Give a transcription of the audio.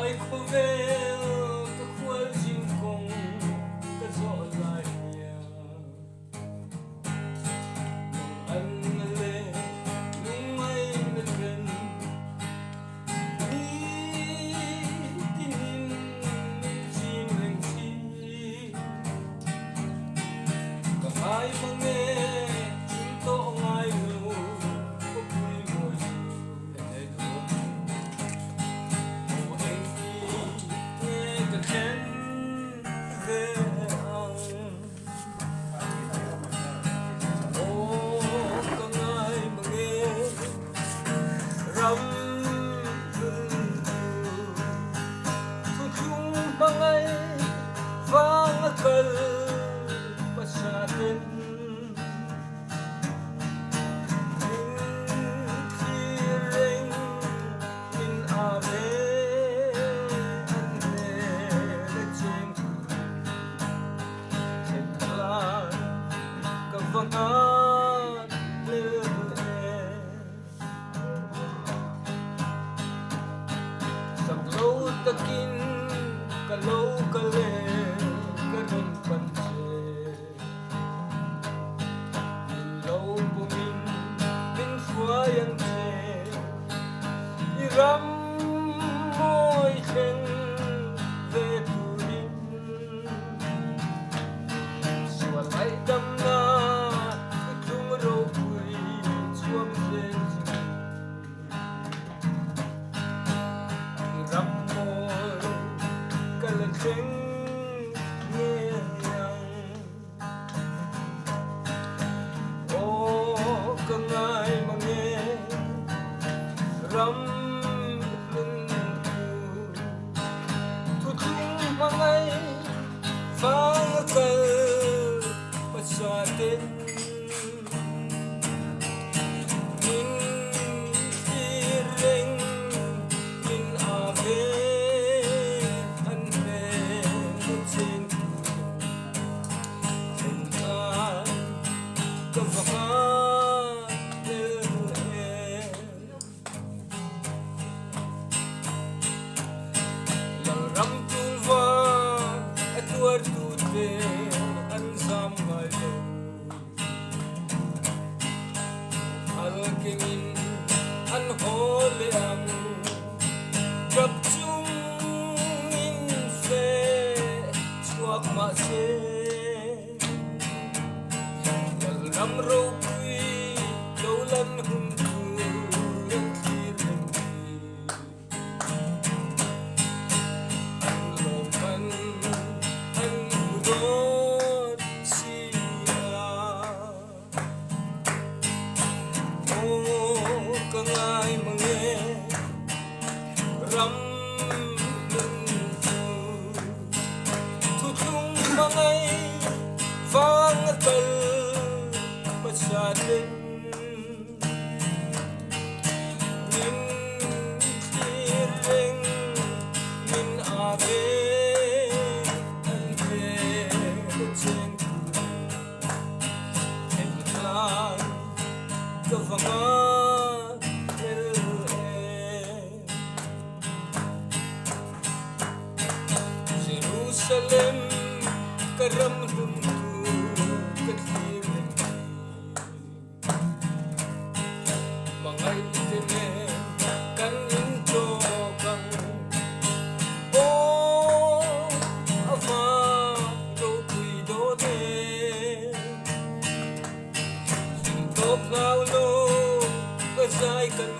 ai khu về các khuôn riêng cùng các rõ lại nhà mong anh lên những mây lên gần đi tin chim lên chi các ai mong nghe chúng tôi ngay lưu có vui ngồi Bangai vangakal pasatin Kiring min ave ane lechim Ceklan kavangat lele Saklo takin kalau kale karon panse ilaw bumin bin fuayan se iram mo'y cheng veturin suwalay dam na kutung ropuri suam sensi iram mo'y kalacheng ngayang o kangai mange ram tutung mangai vangakal pasatin min kiring min ave Ram tulva atwar tute anzam malo alkemin anhole ang kapchung in fe chuak ma se ram ro pui dolan hun kangai mange ram tutung mangai vangakal pasatin min kiring min ave ante lecheng Ceklan kavangat Jerusalem karam lumtu katlirin Mangai tine kan intokang O ava do kuidote Sintok ngaulo kazay kan